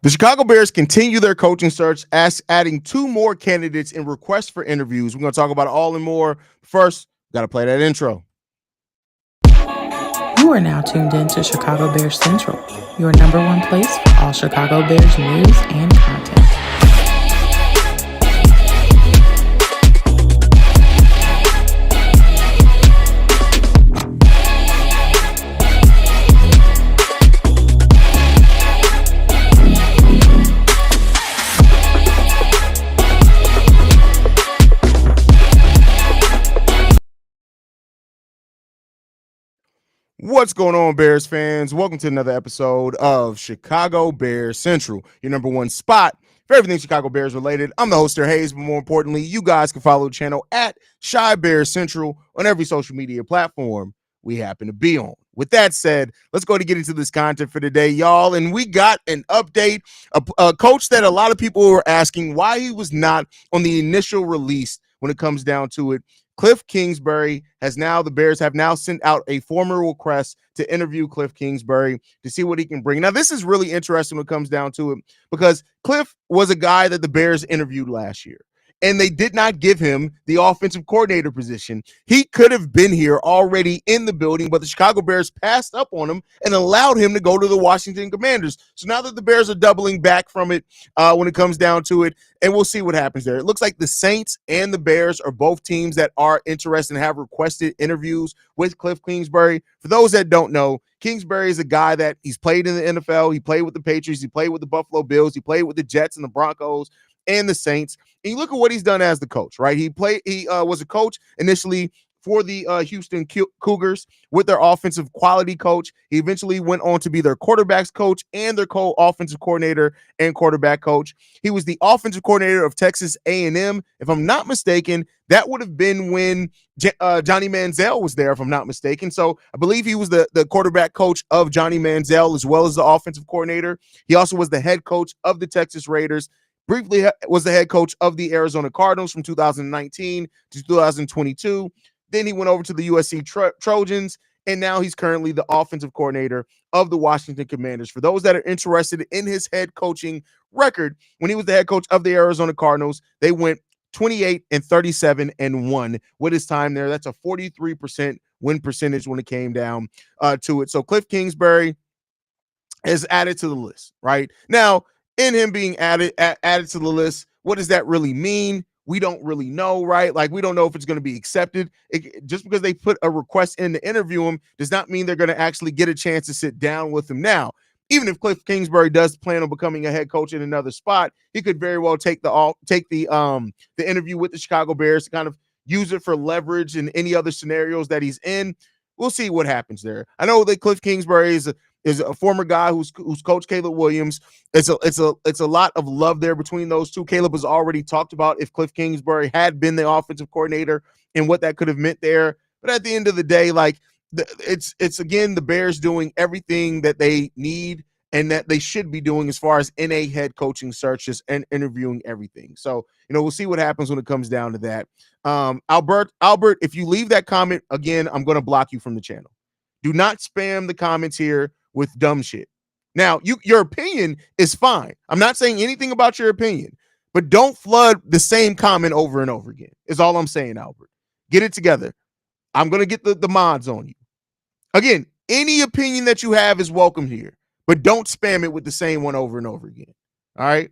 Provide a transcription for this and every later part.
The Chicago Bears continue their coaching search, adding two more candidates in requests for interviews. We're going to talk about it all and more. First, got to play that intro. You are now tuned in to Chicago Bears Central, your number one place for all Chicago Bears news and content. What's going on, Bears fans? Welcome to another episode of Chicago Bears Central, your number one spot for everything Chicago Bears related. I'm the host there, Hayes, but more importantly, you guys can follow the channel at Chi Bears Central on every social media platform we happen to be on. With that said, let's go to get into this content for today, y'all. And we got an update, a coach that a lot of people were asking why he was not on the initial release when it comes down to it. Kliff Kingsbury the Bears have now sent out a formal request to interview Kliff Kingsbury to see what he can bring. Now, this is really interesting when it comes down to it because Kliff was a guy that the Bears interviewed last year, and they did not give him the offensive coordinator position. He could have been here already in the building, but the Chicago Bears passed up on him and allowed him to go to the Washington Commanders. So now that the Bears are doubling back from it when it comes down to it, and we'll see what happens there. It looks like the Saints and the Bears are both teams that are interested and have requested interviews with Kliff Kingsbury. For those that don't know, Kingsbury is a guy that he's played in the NFL. He played with the Patriots. He played with the Buffalo Bills. He played with the Jets and the Broncos and the Saints. And you look at what he's done as the coach, right? He was a coach initially for the Houston Cougars with their offensive quality coach. He eventually went on to be their quarterbacks coach and their co-offensive coordinator and quarterback coach. He was the offensive coordinator of Texas A&M. If I'm not mistaken, that would have been when Johnny Manziel was there, if I'm not mistaken. So I believe he was the quarterback coach of Johnny Manziel as well as the offensive coordinator. He also was the head coach of the Texas Raiders. Briefly was the head coach of the Arizona Cardinals from 2019 to 2022. Then he went over to the USC Trojans, and now he's currently the offensive coordinator of the Washington Commanders. For those that are interested in his head coaching record, when he was the head coach of the Arizona Cardinals, they went 28-37-1 with his time there. That's a 43% win percentage when it came down to it. So Kliff Kingsbury is added to the list right now. In him being added to the list, what does that really mean? We don't really know, right? Like, we don't know if it's going to be accepted. Just because they put a request in to interview him does not mean they're going to actually get a chance to sit down with him. Now, even if Kliff Kingsbury does plan on becoming a head coach in another spot, he could very well take the interview with the Chicago Bears to kind of use it for leverage in any other scenarios that he's in. We'll see what happens there. I know that Kliff Kingsbury is a former guy who's coached Caleb Williams. It's a lot of love there between those two. Caleb has already talked about if Kliff Kingsbury had been the offensive coordinator and what that could have meant there. But at the end of the day, like, it's again the Bears doing everything that they need and that they should be doing as far as in a head coaching searches and interviewing everything. So, we'll see what happens when it comes down to that. Albert, if you leave that comment again, I'm going to block you from the channel. Do not spam the comments here with dumb shit. Now, your opinion is fine. I'm not saying anything about your opinion, but don't flood the same comment over and over again, is all I'm saying, Albert. Get it together. I'm going to get the mods on you. Again, any opinion that you have is welcome here, but don't spam it with the same one over and over again. All right?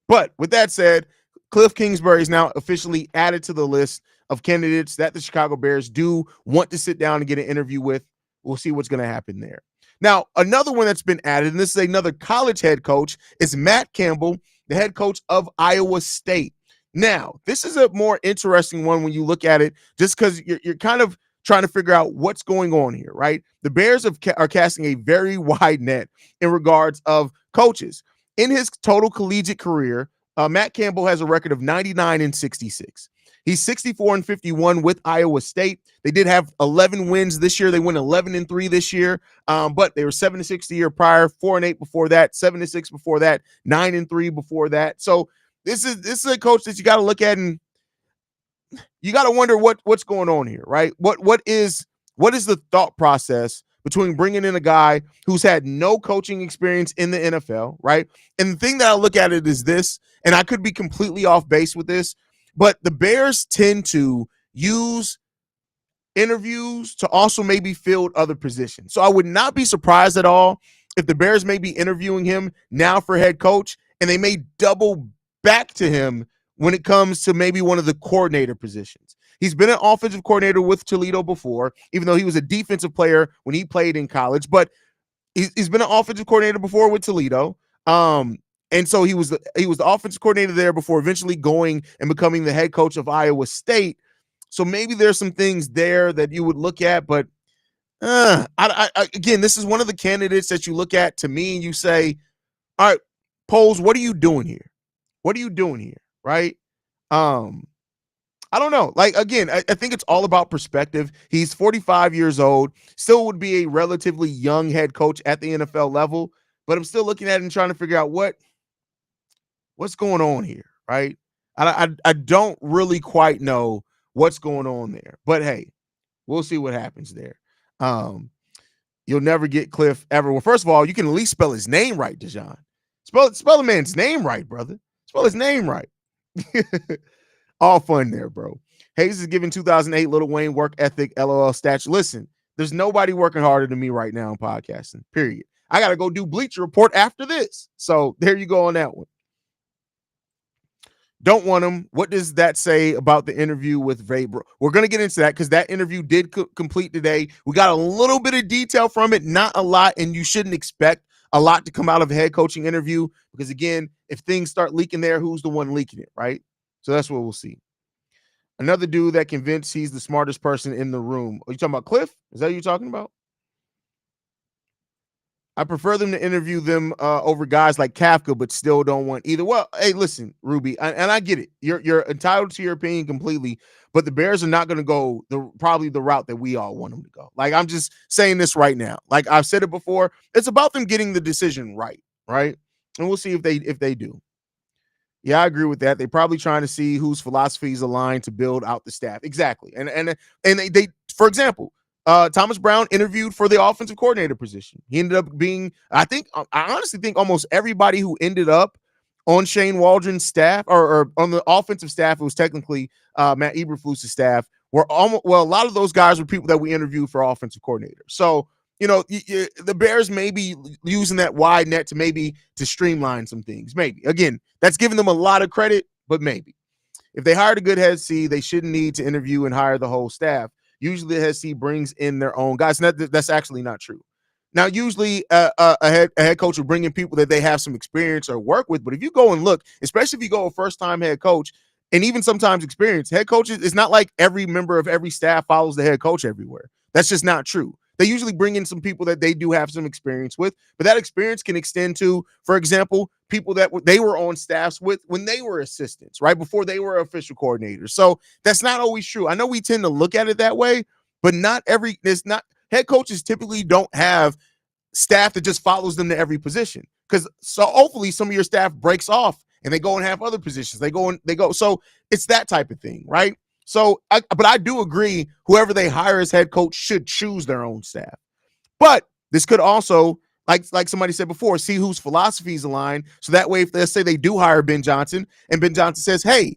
But with that said, Kliff Kingsbury is now officially added to the list of candidates that the Chicago Bears do want to sit down and get an interview with. We'll see what's going to happen there. Now, another one that's been added, and this is another college head coach, is Matt Campbell, the head coach of Iowa State. Now, this is a more interesting one when you look at it, just because you're kind of trying to figure out what's going on here, right? The Bears are casting a very wide net in regards of coaches. In his total collegiate career, Matt Campbell has a record of 99-66. He's 64-51 with Iowa State. They did have 11 wins this year. They went 11-3 this year, but they were 7-6 the year prior, 4-8 before that, 7-6 before that, 9-3 before that. So this is a coach that you got to look at, and you got to wonder what's going on here, right? What is the thought process between bringing in a guy who's had no coaching experience in the NFL, right? And the thing that I look at it is this, and I could be completely off base with this, but the Bears tend to use interviews to also maybe fill other positions. So I would not be surprised at all if the Bears may be interviewing him now for head coach, and they may double back to him when it comes to maybe one of the coordinator positions. He's been an offensive coordinator with Toledo before, even though he was a defensive player when he played in college, but he's been an offensive coordinator before with Toledo. And so he was the offensive coordinator there before eventually going and becoming the head coach of Iowa State. So maybe there's some things there that you would look at, but again, this is one of the candidates that you look at to me and you say, all right, Poles, what are you doing here? What are you doing here? Right? I don't know. Like, again, I think it's all about perspective. He's 45 years old, still would be a relatively young head coach at the NFL level, but I'm still looking at it and trying to figure out what's going on here, right? I don't really quite know what's going on there, but hey, we'll see what happens there. You'll never get Kliff ever. Well, first of all, you can at least spell his name right, Dejan. Spell the man's name right, brother. Spell his name right. All fun there, bro. Hayes is giving 2008 Lil Wayne work ethic LOL statue. Listen, there's nobody working harder than me right now in podcasting, period. I got to go do Bleacher Report after this. So there you go on that one. Don't want him. What does that say about the interview with Vrabel? We're going to get into that because that interview did complete today. We got a little bit of detail from it, not a lot, and you shouldn't expect a lot to come out of a head coaching interview because, again, if things start leaking there, who's the one leaking it, right? So that's what we'll see. Another dude that convinced he's the smartest person in the room. Are you talking about Kliff? Is that what you're talking about? I prefer them to interview them over guys like Kafka, but still don't want either. Well, hey, listen, Ruby, and I get it. You're entitled to your opinion completely, but the Bears are not going to go probably the route that we all want them to go. Like, I'm just saying this right now. Like I've said it before, it's about them getting the decision right? And we'll see if they do. Yeah, I agree with that. They're probably trying to see whose philosophies align to build out the staff. Exactly. And they for example, Thomas Brown interviewed for the offensive coordinator position. He ended up being, I honestly think almost everybody who ended up on Shane Waldron's staff or on the offensive staff, it was technically Matt Eberflus's staff, a lot of those guys were people that we interviewed for offensive coordinator. So, the Bears may be using that wide net to streamline some things. Maybe. Again, that's giving them a lot of credit, but maybe. If they hired a good head C, they shouldn't need to interview and hire the whole staff. Usually the head C brings in their own guys. And that's actually not true. Now, usually a head coach will bring in people that they have some experience or work with. But if you go and look, especially if you go a first-time head coach, and even sometimes experienced head coaches, it's not like every member of every staff follows the head coach everywhere. That's just not true. They usually bring in some people that they do have some experience with, but that experience can extend to, for example, people that they were on staffs with when they were assistants, right? Before they were official coordinators. So that's not always true. I know we tend to look at it that way, but head coaches typically don't have staff that just follows them to every position. So hopefully some of your staff breaks off and they go and have other positions. They go. So it's that type of thing, right? So, but I do agree, whoever they hire as head coach should choose their own staff. But this could also, like somebody said before, see whose philosophies align. So that way, if let's say they do hire Ben Johnson, and Ben Johnson says, "Hey,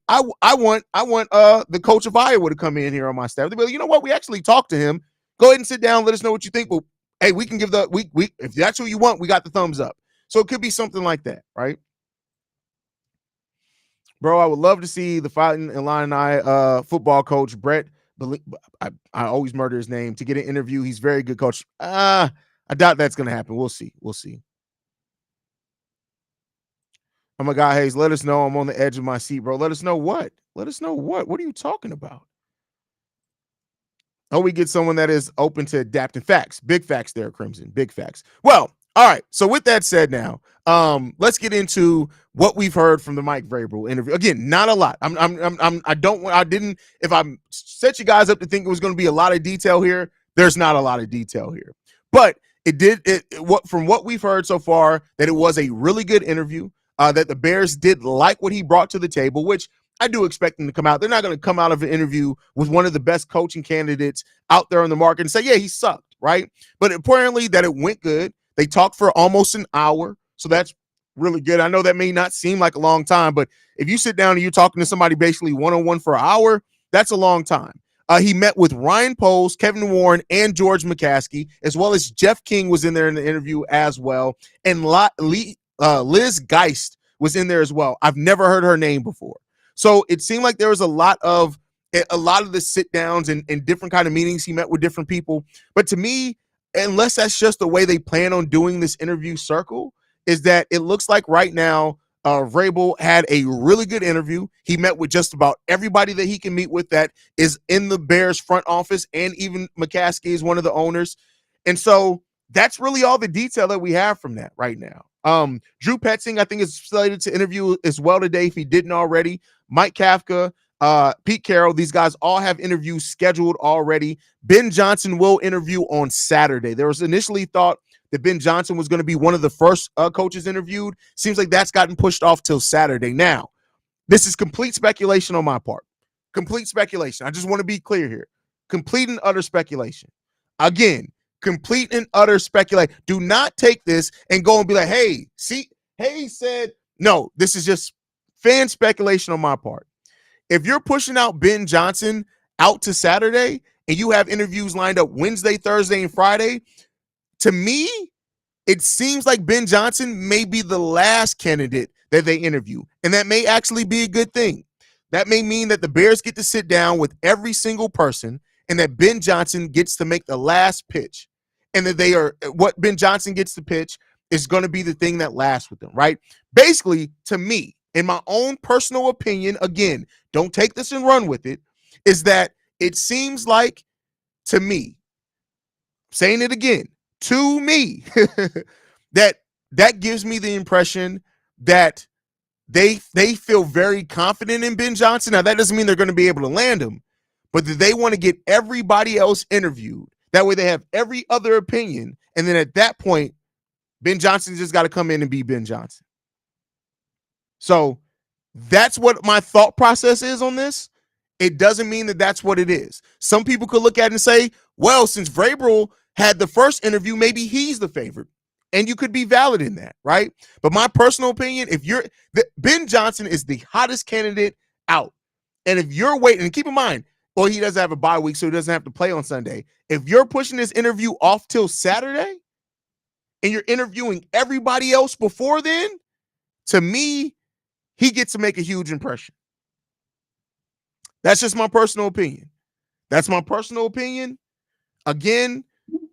I want the coach of Iowa to come in here on my staff," they'll be like, "You know what? We actually talked to him. Go ahead and sit down. Let us know what you think. But hey, we can give if that's what you want, we got the thumbs up." So it could be something like that, right? Bro, I would love to see the Fighting Illini football coach, Brett. I always murder his name, to get an interview. He's a very good coach. I doubt that's going to happen. We'll see. Oh, my God, Hayes, let us know. I'm on the edge of my seat, bro. Let us know what? What are you talking about? Oh, we get someone that is open to adapting. Facts. Big facts there, Crimson. Big facts. Well, all right. So with that said now, let's get into what we've heard from the Mike Vrabel interview. Again, not a lot. If I set you guys up to think it was going to be a lot of detail here, there's not a lot of detail here. But from what we've heard so far, that it was a really good interview, that the Bears did like what he brought to the table, which I do expect them to come out. They're not going to come out of an interview with one of the best coaching candidates out there on the market and say, yeah, he sucked. right? But apparently that it went good. They talked for almost an hour, so that's really good. I know that may not seem like a long time, but if you sit down and you're talking to somebody basically one-on-one for an hour, that's a long time. He met with Ryan Poles, Kevin Warren, and George McCaskey, as well as Jeff King was in there in the interview as well. And Liz Geist was in there as well. I've never heard her name before. So it seemed like there was a lot of the sit downs and different kind of meetings. He met with different people. But to me, unless that's just the way they plan on doing this interview circle, is that it looks like right now Vrabel had a really good interview. He met with just about everybody that he can meet with that is in the Bears front office, and even McCaskey is one of the owners. And so that's really all the detail that we have from that right now. Drew Petzing, I think, is slated to interview as well today if he didn't already. Mike Kafka, Pete Carroll, these guys all have interviews scheduled already. Ben Johnson will interview on Saturday. There was initially thought that Ben Johnson was going to be one of the first coaches interviewed. Seems like that's gotten pushed off till Saturday. Now, this is complete speculation on my part. Complete speculation. I just want to be clear here. Complete and utter speculation. Again, complete and utter speculation. Do not take this and go and be like, hey, see, he said, no, this is just fan speculation on my part. If you're pushing out Ben Johnson out to Saturday and you have interviews lined up Wednesday, Thursday, and Friday, to me, it seems like Ben Johnson may be the last candidate that they interview. And that may actually be a good thing. That may mean that the Bears get to sit down with every single person and that Ben Johnson gets to make the last pitch. And that what Ben Johnson gets to pitch is going to be the thing that lasts with them, right? Basically, to me, in my own personal opinion, again, don't take this and run with it, is that it seems like, to me, saying it again, to me, that gives me the impression that they feel very confident in Ben Johnson. Now, that doesn't mean they're going to be able to land him, but that they want to get everybody else interviewed. That way they have every other opinion. And then at that point, Ben Johnson just got to come in and be Ben Johnson. So that's what my thought process is on this. It doesn't mean that that's what it is. Some people could look at it and say, well, since Vrabel had the first interview, maybe he's the favorite. And you could be valid in that, right? But my personal opinion, Ben Johnson is the hottest candidate out. And if you're waiting, and keep in mind, well, he doesn't have a bye week, so he doesn't have to play on Sunday. If you're pushing this interview off till Saturday and you're interviewing everybody else before then, to me, he gets to make a huge impression. That's just my personal opinion. That's my personal opinion. Again,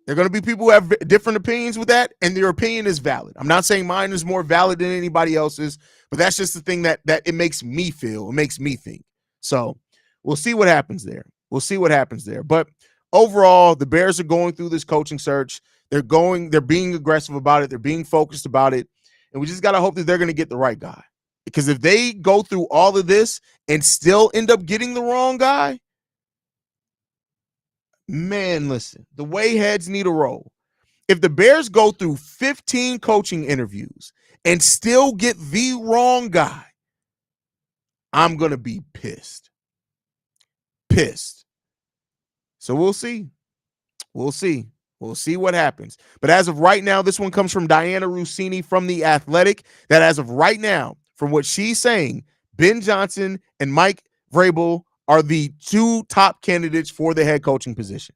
there are going to be people who have different opinions with that, and their opinion is valid. I'm not saying mine is more valid than anybody else's, but that's just the thing that it makes me feel. It makes me think. So we'll see what happens there. But overall, the Bears are going through this coaching search. They're being aggressive about it. They're being focused about it. And we just got to hope that they're going to get the right guy. Because if they go through all of this and still end up getting the wrong guy, man, listen, the way heads need a roll. If the Bears go through 15 coaching interviews and still get the wrong guy, I'm going to be pissed. So we'll see. We'll see what happens. But as of right now, this one comes from Diana Rossini from The Athletic, that as of right now, from what she's saying, Ben Johnson and Mike Vrabel are the two top candidates for the head coaching position.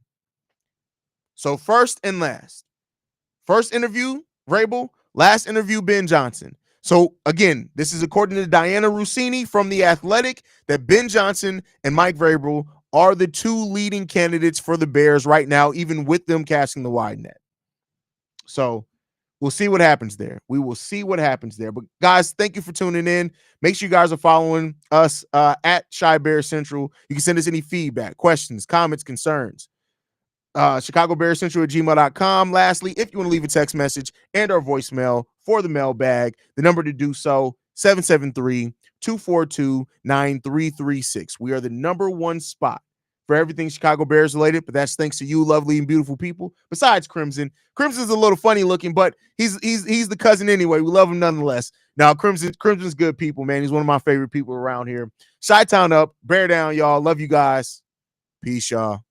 So first and last. First interview, Vrabel. Last interview, Ben Johnson. So again, this is according to Diana Rossini from The Athletic, that Ben Johnson and Mike Vrabel are the two leading candidates for the Bears right now, even with them casting the wide net. So we'll see what happens there. We will see what happens there. But guys, thank you for tuning in. Make sure you guys are following us at Shy Bear Central. You can send us any feedback, questions, comments, concerns. ChicagoBearsCentral@gmail.com. Lastly, if you want to leave a text message and our voicemail for the mailbag, the number to do so, 773-242-9336. We are the number one spot for everything Chicago Bears related, but that's thanks to you, lovely and beautiful people. Besides Crimson. Crimson's a little funny looking, but he's the cousin anyway. We love him nonetheless. Now, Crimson's good people, man. He's one of my favorite people around here. Chi-Town up, bear down, y'all. Love you guys. Peace, y'all.